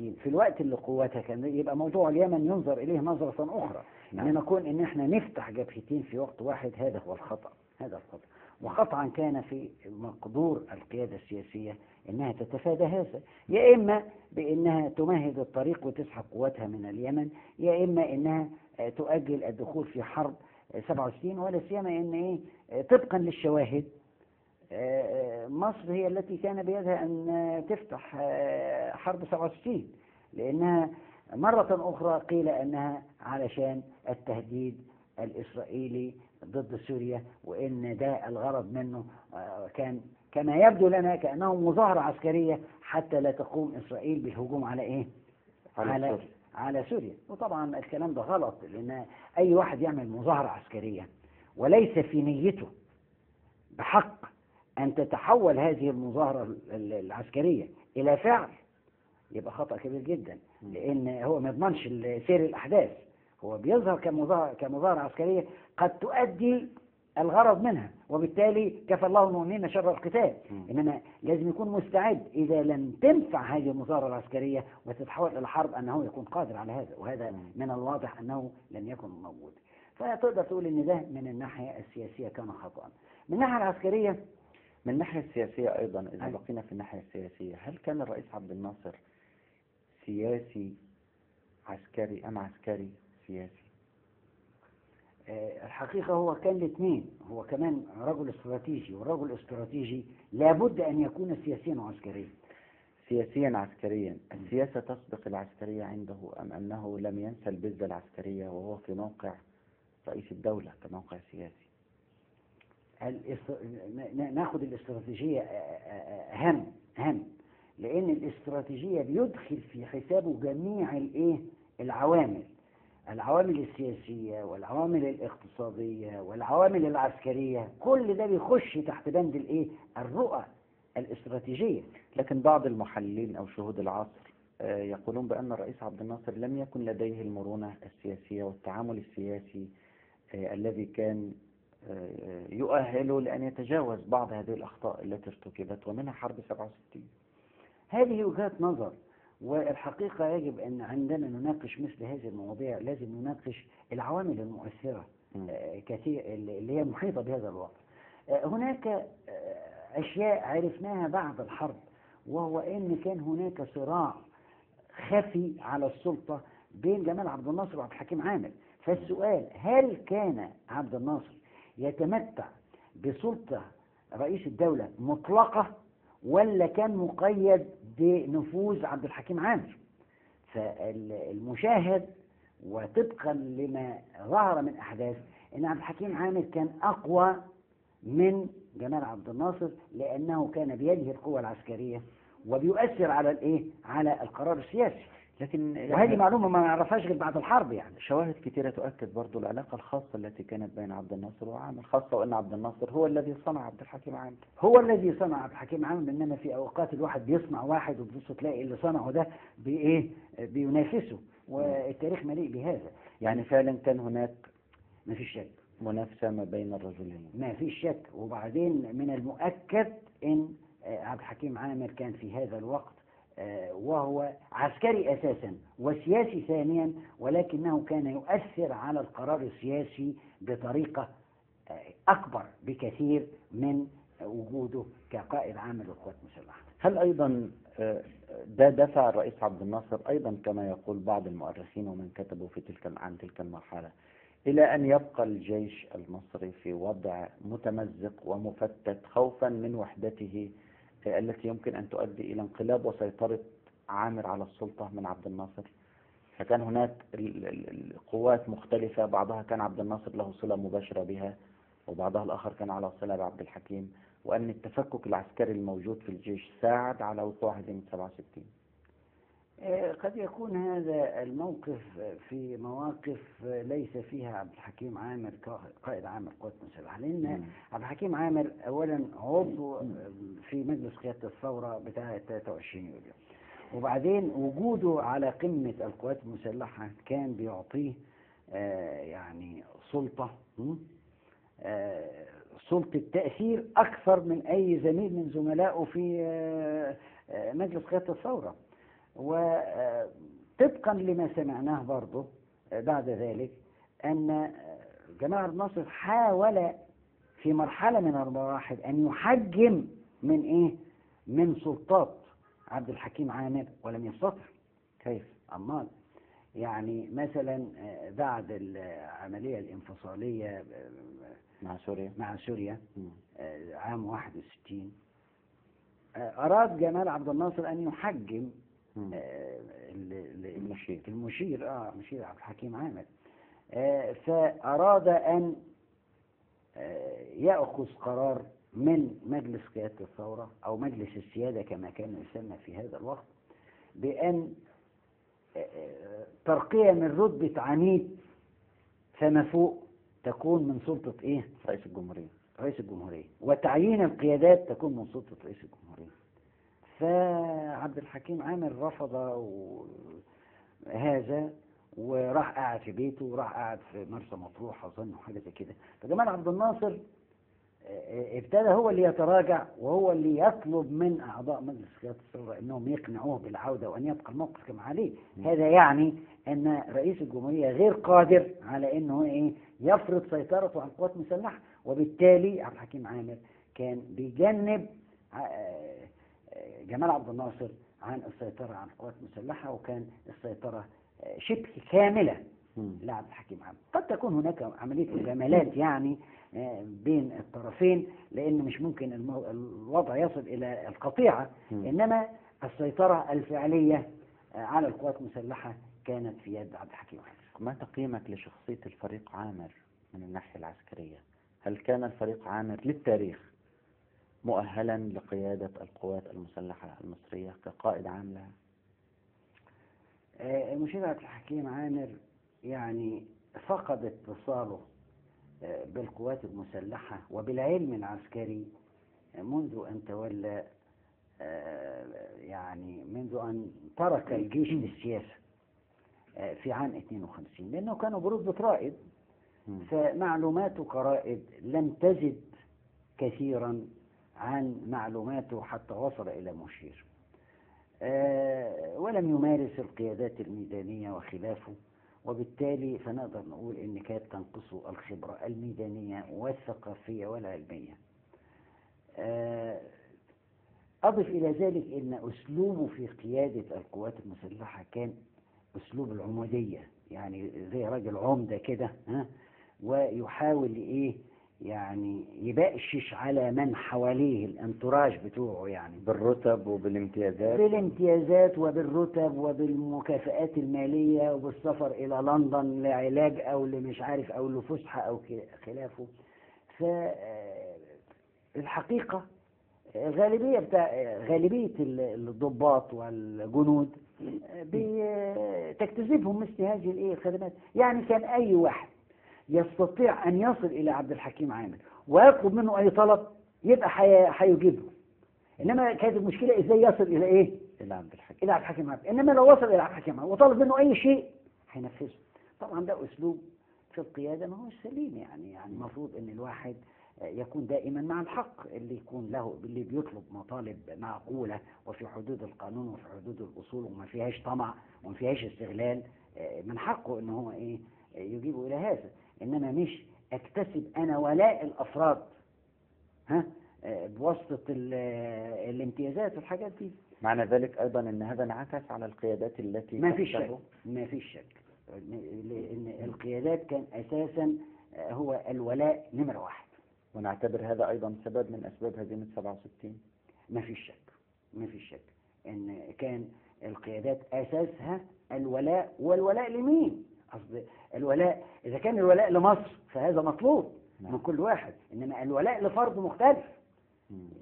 67 في الوقت اللي قوتها كان يبقى موضوع اليمن ينظر إليه نظرة أخرى. إنما كون إن إحنا نفتح جبهتين في وقت واحد هذا هو الخطأ، هذا الخطأ. وقطعا كان في مقدور القيادة السياسية إنها تتفادى هذا، يا إما بإنها تمهد الطريق وتسحب قوتها من اليمن، يا إما إنها تؤجل الدخول في حرب 67. ولا سيما إن إيه طبقا للشواهد مصر هي التي كان بيدها أن تفتح حرب 67، لأنها مرة أخرى قيل أنها علشان التهديد الإسرائيلي ضد سوريا، وإن ده الغرض منه كان كما يبدو لنا كأنه مظاهرة عسكرية حتى لا تقوم إسرائيل بالهجوم على إيه؟ على سوريا. وطبعا الكلام ده غلط، لأن أي واحد يعمل مظاهرة عسكرية وليس في نيته بحق أن تتحول هذه المظاهرة العسكرية إلى فعل يبقى خطأ كبير جدا، لأن هو ما يضمنش سير الأحداث. هو بيظهر كمظاهرة عسكرية قد تؤدي الغرض منها، وبالتالي كفى الله المؤمنين شر القتال. إنما لازم يكون مستعد إذا لم تنفع هذه المظاهرة العسكرية وتتحول إلى حرب أنه يكون قادر على هذا، وهذا من الواضح أنه لم يكن موجود. فتقدر تقول إن ده من الناحية السياسية كان خطأ. من الناحية العسكرية، من الناحية السياسية أيضا إذا بقينا في الناحية السياسية، هل كان الرئيس عبد الناصر سياسي عسكري أم عسكري سياسي؟ الحقيقة هو كان الاثنين. هو كمان رجل استراتيجي، والرجل الاستراتيجي لابد أن يكون سياسيا وعسكريا. سياسيا عسكريا، السياسة تسبق العسكرية عنده أم أنه لم ينسى البذة العسكرية وهو في موقع رئيس الدولة كموقع سياسي؟ ناخد الاستراتيجية أهم، لأن الاستراتيجية بيدخل في حسابه جميع العوامل السياسية والعوامل الاقتصادية والعوامل العسكرية، كل ده بيخش تحت بند الرؤى الاستراتيجية. لكن بعض المحللين أو شهود العصر يقولون بأن الرئيس عبد الناصر لم يكن لديه المرونة السياسية والتعامل السياسي الذي كان يؤهله لأن يتجاوز بعض هذه الأخطاء التي ارتكبت ومنها حرب 67. هذه وجهات نظر، والحقيقة يجب أن عندما نناقش مثل هذه المواضيع لازم نناقش العوامل المؤثرة كثير اللي هي محيطة بهذا الوضع. هناك أشياء عرفناها بعد الحرب، وهو أن كان هناك صراع خفي على السلطة بين جمال عبد الناصر وعبد الحكيم عامر. فالسؤال، هل كان عبد الناصر يتمتع بسلطة رئيس الدولة مطلقة ولا كان مقيد بنفوذ عبد الحكيم عامر؟ فالمشاهد وطبقا لما ظهر من أحداث أن عبد الحكيم عامر كان أقوى من جمال عبد الناصر، لأنه كان بيده القوة العسكرية وبيؤثر على القرار السياسي. لكن وهذه معلومة ما نعرفهاش غير بعد الحرب. يعني شواهد كثيرة تؤكد برضو العلاقة الخاصة التي كانت بين عبد الناصر وعامر، خاصة وأن عبد الناصر هو الذي صنع عبد الحكيم عامر. هو الذي صنع عبد الحكيم عامر، إنما في أوقات الواحد بيصنع واحد وبتبص تلاقي اللي صنعه ده بينافسه، والتاريخ مليء بهذا. يعني فعلا كان هناك ما فيش شك منافسة ما بين الرجلين، ما فيش شك. وبعدين من المؤكد أن عبد الحكيم عامر كان في هذا الوقت وهو عسكري أساسا وسياسي ثانيا، ولكنه كان يؤثر على القرار السياسي بطريقة أكبر بكثير من وجوده كقائد عام للقوات المسلحة. هل أيضا ده دفع الرئيس عبد الناصر أيضا كما يقول بعض المؤرخين ومن كتبوا في عن تلك المرحلة إلى أن يبقى الجيش المصري في وضع متمزق ومفتت خوفا من وحدته التي يمكن أن تؤدي إلى انقلاب وسيطرة عامر على السلطة من عبد الناصر؟ فكان هناك القوات مختلفة، بعضها كان عبد الناصر له صلة مباشرة بها وبعضها الآخر كان على صلة بعبد الحكيم، وأن التفكك العسكري الموجود في الجيش ساعد على وقوع هزيمة 67. قد يكون هذا الموقف في مواقف ليس فيها عبد الحكيم عامر قائد عام القوات المسلحة، لأن عبد الحكيم عامر أولا عضو في مجلس قيادة الثورة بتاعة 23 يوليو، وبعدين وجوده على قمة القوات المسلحة كان بيعطيه يعني سلطة تأثير أكثر من أي زميل من زملائه في مجلس قيادة الثورة. وطبقا لما سمعناه برضه بعد ذلك أن جمال عبد الناصر حاول في مرحلة من المراحل أن يحجم من إيه؟ من سلطات عبد الحكيم عامر ولم يستطع. كيف؟ أمال يعني مثلا بعد العملية الانفصالية مع سوريا عام 61 أراد جمال عبد الناصر أن يحجم المشير عبد الحكيم عامر، فأراد أن يأخذ قرار من مجلس قيادة الثورة أو مجلس السيادة كما كان يسمى في هذا الوقت، بأن ترقية من رتبة عميد فما فوق تكون من سلطة إيه؟ رئيس الجمهورية، وتعيين القيادات تكون من سلطة رئيس الجمهورية. فعبد الحكيم عامر رفض هذا وراح قاعد في بيته وراح قاعد في مرسى مطروح أظن حاجة زي كده. فجمال عبد الناصر ابتدى هو اللي يتراجع وهو اللي يطلب من أعضاء مجلس قيادة الثورة أنهم يقنعوه بالعودة وأن يبقى الموقف كما عليه. هذا يعني أن رئيس الجمهورية غير قادر على أنه يفرض سيطرته على القوات المسلحة، وبالتالي عبد الحكيم عامر كان بيجنب جمال عبد الناصر عن السيطرة على القوات المسلحة، وكان السيطرة شبه كاملة لعبد الحكيم عامر. قد تكون هناك عملية مجاملات يعني بين الطرفين، لأن مش ممكن الوضع يصل إلى القطيعة، إنما السيطرة الفعلية على القوات المسلحة كانت في يد عبد الحكيم عامر. ما تقييمك لشخصية الفريق عامر من الناحية العسكرية؟ هل كان الفريق عامر للتاريخ مؤهلا لقيادة القوات المسلحة المصرية كقائد عام لها؟ المشير عبد الحكيم عامر يعني فقد اتصاله بالقوات المسلحة وبالعلم العسكري منذ أن تولى، يعني منذ أن ترك الجيش للسياسة في عام 52، لأنه كانوا برتبة رائد، فمعلوماته كرائد لم تزد كثيرا عن معلوماته حتى وصل إلى مشير، ولم يمارس القيادات الميدانية وخلافه، وبالتالي فنقدر نقول إن كانت تنقصه الخبرة الميدانية والثقافية والعلمية. أضف إلى ذلك إن أسلوبه في قيادة القوات المسلحة كان أسلوب العمودية، يعني زي راجل عمدة كده، ويحاول يعني يبقشش على من حواليه الانتراج بتوعه، يعني بالرتب وبالامتيازات، وبالرتب وبالمكافآت المالية وبالسفر إلى لندن لعلاج أو لمش عارف أو لفسحة أو خلافه. فالحقيقة غالبية الضباط والجنود بتجتذبهم مثل هذه الخدمات. يعني كان أي واحد يستطيع أن يصل إلى عبد الحكيم عامر ويطلب منه أي طلب يبقى هيجيبه، إنما كانت المشكلة إزاي يصل إلى إلى عبد الحكيم عامر. إنما لو وصل إلى عبد الحكيم عامر وطلب منه أي شيء هينفذه. طبعا ده أسلوب في القيادة ما هو سليم، يعني المفروض أن الواحد يكون دائما مع الحق، اللي يكون له اللي بيطلب مطالب معقولة وفي حدود القانون وفي حدود الأصول وما فيهاش طمع وما فيهاش استغلال، من حقه أنه هو يجيبه إلى هذا. إنما مش أكتسب أنا ولاء الأفراد بواسطة الامتيازات والحاجات دي. معنى ذلك أيضا أن هذا انعكس على القيادات التي ما فيش شك لأن القيادات كان أساسا هو الولاء نمرة واحد، ونعتبر هذا أيضا سبب من أسباب هزيمة 67. ما فيش شك أن كان القيادات أساسها الولاء. والولاء لمين؟ أصل الولاء إذا كان الولاء لمصر فهذا مطلوب من كل واحد، إنما الولاء لفرد مختلف.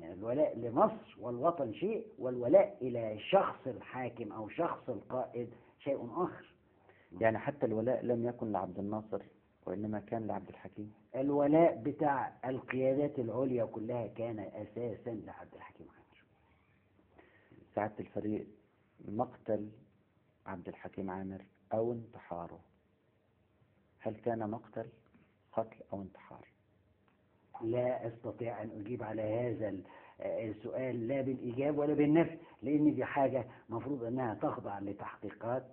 يعني الولاء لمصر والوطن شيء، والولاء إلى شخص الحاكم أو شخص القائد شيء آخر. يعني حتى الولاء لم يكن لعبد الناصر وإنما كان لعبد الحكيم. الولاء بتاع القيادات العليا كلها كان أساسا لعبد الحكيم عامر. سعادة الفريق، مقتل عبد الحكيم عامر أو انتحاره، هل كان قتل أو انتحار؟ لا أستطيع أن أجيب على هذا السؤال لا بالإيجاب ولا بالنفي، لأن دي حاجة مفروض أنها تخضع لتحقيقات